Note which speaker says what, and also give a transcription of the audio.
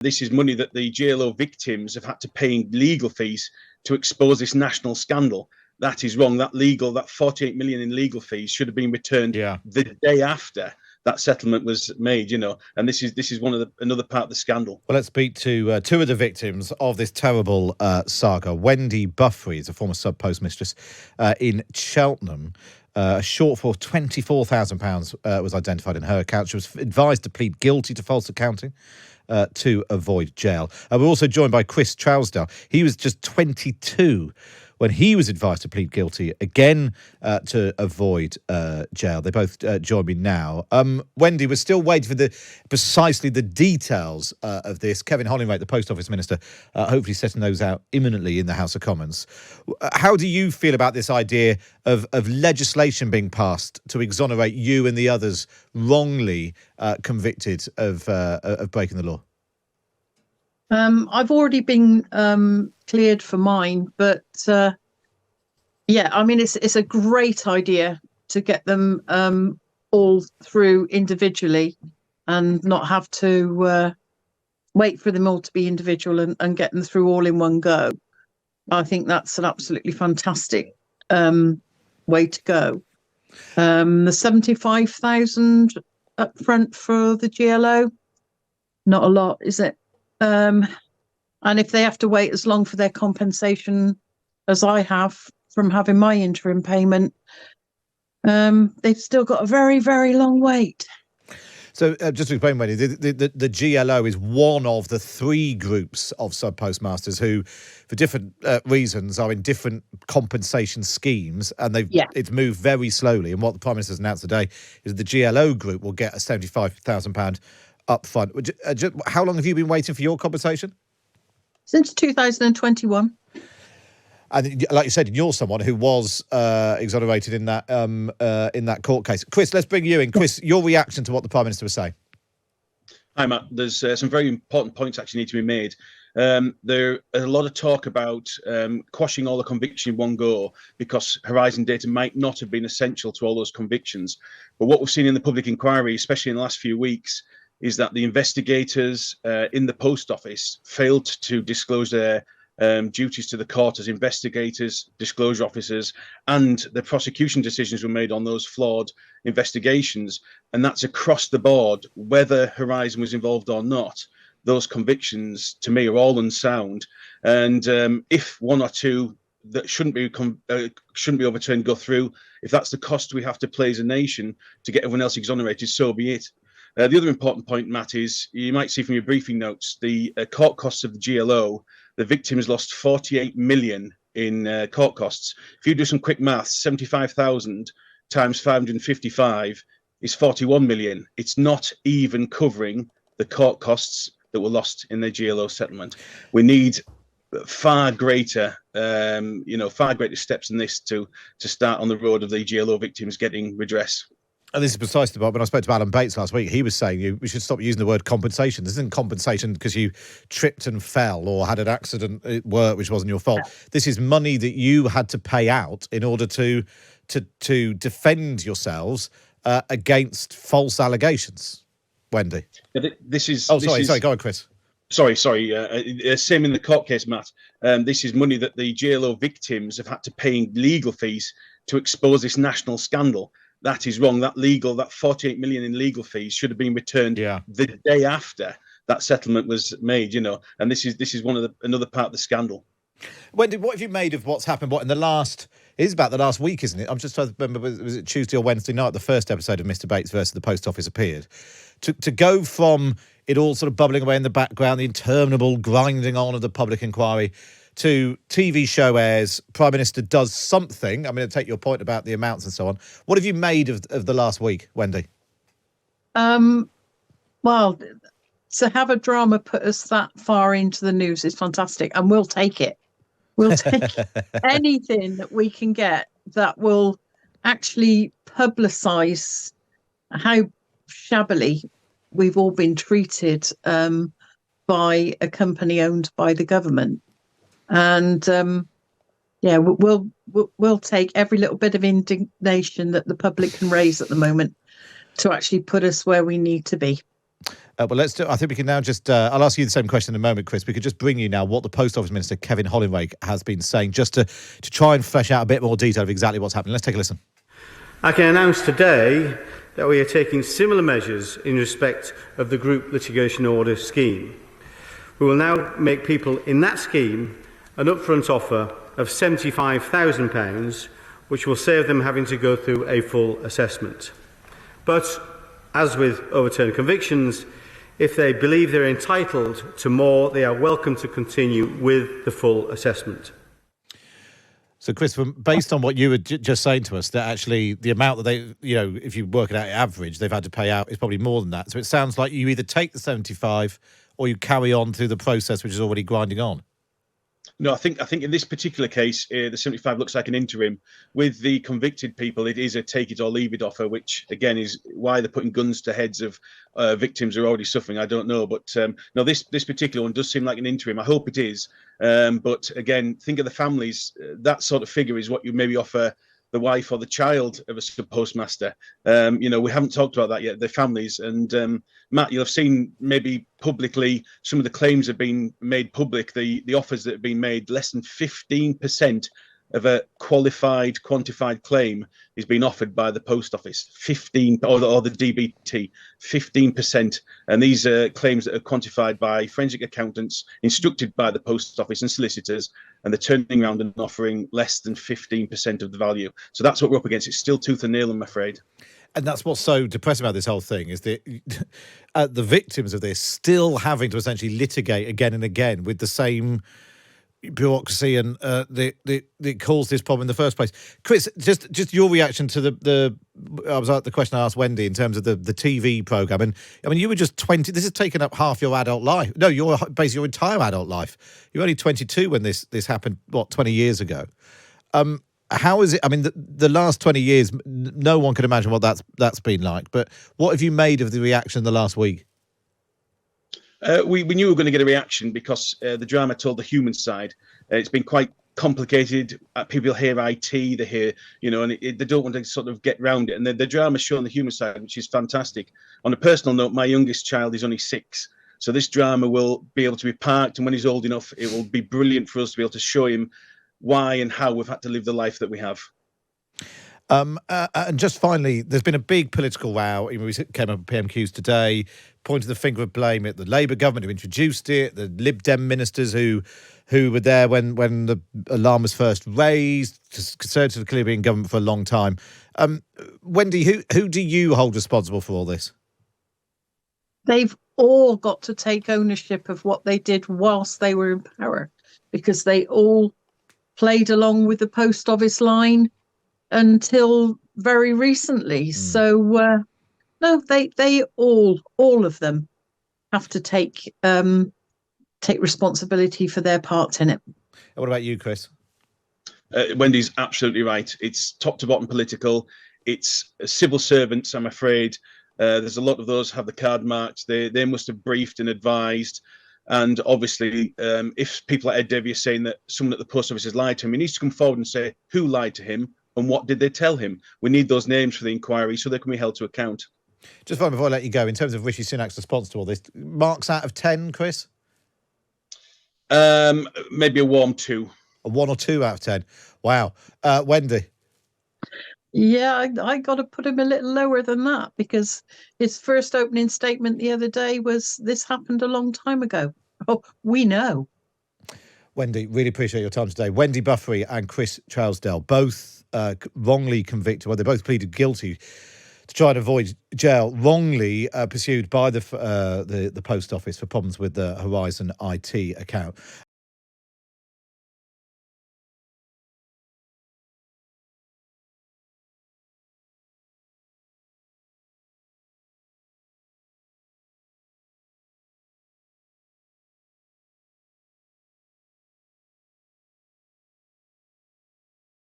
Speaker 1: This is money that the GLO victims have had to pay in legal fees to expose this national scandal. That is wrong. That 48 million in legal fees should have been returned the day after that settlement was made, and this is another part of the scandal.
Speaker 2: Well, let's speak to two of the victims of this terrible saga. Wendy Buffrey is a former sub-postmistress in Cheltenham. A shortfall of £24,000 was identified in her account. She was advised to plead guilty to false accounting to avoid jail. We're also joined by Chris Trousdale. He was just 22 when he was advised to plead guilty again to avoid jail. They both join me now. Wendy, we're still waiting for precisely the details of this. Kevin Hollingwaite, the Post Office Minister, hopefully setting those out imminently in the House of Commons. How do you feel about this idea of legislation being passed to exonerate you and the others wrongly convicted of breaking the law?
Speaker 3: I've already been cleared for mine, but it's a great idea to get them all through individually and not have to wait for them all to be individual and get them through all in one go. I think that's an absolutely fantastic way to go. The 75,000 up front for the GLO, not a lot, is it? And if they have to wait as long for their compensation as I have from having my interim payment, they've still got a very, very long wait.
Speaker 2: So just to explain, Wendy, the GLO is one of the three groups of sub-postmasters who, for different reasons, are in different compensation schemes, and it's moved very slowly. And what the Prime Minister has announced today is the GLO group will get a £75,000 up front. How long have you been waiting for your compensation?
Speaker 3: Since 2021.
Speaker 2: And like you said, you're someone who was exonerated in that court case. Chris, let's bring you in. Chris, your reaction to what the Prime Minister was saying.
Speaker 1: Hi, Matt. There's some very important points actually need to be made. There's a lot of talk about quashing all the conviction in one go because Horizon data might not have been essential to all those convictions. But what we've seen in the public inquiry, especially in the last few weeks, is that the investigators in the Post Office failed to disclose their duties to the court as investigators, disclosure officers, and the prosecution decisions were made on those flawed investigations. And that's across the board, whether Horizon was involved or not. Those convictions, to me, are all unsound. And if one or two that shouldn't be overturned go through, if that's the cost we have to pay as a nation to get everyone else exonerated, so be it. The other important point, Matt, is you might see from your briefing notes the court costs of the GLO. The victims lost 48 million in court costs. If you do some quick maths, 75,000 times 555 is 41 million. It's not even covering the court costs that were lost in the GLO settlement. We need far greater steps than this to start on the road of the GLO victims getting redress.
Speaker 2: And this is precisely when I spoke to Alan Bates last week, he was saying we should stop using the word compensation. This isn't compensation because you tripped and fell or had an accident at work which wasn't your fault. This is money that you had to pay out in order to defend yourselves against false allegations. Wendy? Sorry, go on, Chris.
Speaker 1: Sorry. Same in the court case, Matt. This is money that the GLO victims have had to pay in legal fees to expose this national scandal. That is wrong. That 48 million in legal fees should have been returned the day after that settlement was made, and this is another part of the scandal.
Speaker 2: Wendy, what have you made of what's happened? It is about the last week, isn't it? I'm just trying to remember, was it Tuesday or Wednesday night, the first episode of Mr. Bates versus the Post Office appeared? To go from it all sort of bubbling away in the background, the interminable grinding on of the public inquiry, to TV show airs, Prime Minister does something. I'm going to take your point about the amounts and so on. What have you made of the last week, Wendy?
Speaker 3: Well, to have a drama put us that far into the news is fantastic, and we'll take it. We'll take anything that we can get that will actually publicise how shabbily we've all been treated by a company owned by the government. And we'll take every little bit of indignation that the public can raise at the moment to actually put us where we need to be.
Speaker 2: Well, let's do. I think we can now just. I'll ask you the same question in a moment, Chris. We could just bring you now what the Post Office Minister Kevin Hollingwake has been saying, just to try and flesh out a bit more detail of exactly what's happening. Let's take a listen.
Speaker 4: I can announce today that we are taking similar measures in respect of the group litigation order scheme. We will now make people in that scheme an upfront offer of £75,000, which will save them having to go through a full assessment. But, as with overturned convictions, if they believe they're entitled to more, they are welcome to continue with the full assessment.
Speaker 2: So, Chris, based on what you were just saying to us, that actually the amount that they, if you work it out average, they've had to pay out is probably more than that. So it sounds like you either take the 75 or you carry on through the process, which is already grinding on.
Speaker 1: No, I think in this particular case, the 75 looks like an interim. With the convicted people, it is a take it or leave it offer, which again is why they're putting guns to heads of victims who are already suffering. I don't know, but no, this particular one does seem like an interim. I hope it is, but again, think of the families. That sort of figure is what you maybe offer the wife or the child of a sub-postmaster. We haven't talked about that yet, the families. And Matt, you'll have seen maybe publicly some of the claims have been made public, the offers that have been made. Less than 15% of a quantified claim is being offered by the Post Office. 15 or the DBT, 15%. And these are claims that are quantified by forensic accountants instructed by the Post Office and solicitors, and they're turning around and offering less than 15% of the value. So that's what we're up against. It's still tooth and nail, I'm afraid.
Speaker 2: And that's what's so depressing about this whole thing, is that the victims of this still having to essentially litigate again and again with the same bureaucracy and that caused this problem in the first place. Chris, just your reaction to the question I asked Wendy in terms of the TV programme. And I mean, you were just 20. This has taken up half your adult life. No, basically your entire adult life. You were only 22 when this happened, 20 years ago. How is it? I mean, the last 20 years, no one can imagine what that's been like. But what have you made of the reaction the last week?
Speaker 1: We knew we were going to get a reaction because the drama told the human side. It's been quite complicated. People hear IT, they hear, and they don't want to sort of get round it. And the drama's shown the human side, which is fantastic. On a personal note, my youngest child is only 6. So this drama will be able to be parked. And when he's old enough, it will be brilliant for us to be able to show him why and how we've had to live the life that we have.
Speaker 2: And just finally, there's been a big political row. We came up with PMQs today, pointing the finger of blame at the Labour government who introduced it, the Lib Dem ministers who were there when the alarm was first raised, Conservative Caribbean government for a long time. Wendy, who do you hold responsible for all this?
Speaker 3: They've all got to take ownership of what they did whilst they were in power, because they all played along with the Post Office line until very recently. So no, they all of them have to take responsibility for their part in it.
Speaker 2: What about you, Chris?
Speaker 1: Wendy's absolutely right. It's top to bottom political. It's civil servants, I'm afraid. There's a lot of those have the card marked. They must have briefed and advised. And obviously, if people like Ed Davey are saying that someone at the Post Office has lied to him, he needs to come forward and say who lied to him and what did they tell him. We need those names for the inquiry so they can be held to account.
Speaker 2: Just finally, before I let you go, in terms of Rishi Sunak's response to all this, marks out of 10, Chris?
Speaker 1: Maybe a warm 2.
Speaker 2: A 1 or 2 out of 10. Wow. Wendy?
Speaker 3: Yeah, I got to put him a little lower than that, because his first opening statement the other day was, this happened a long time ago. Oh, we know.
Speaker 2: Wendy, really appreciate your time today. Wendy Buffery and Chris Trousdale, both wrongly convicted. Well, they both pleaded guilty to try and avoid jail, wrongly pursued by the Post Office for problems with the Horizon IT account.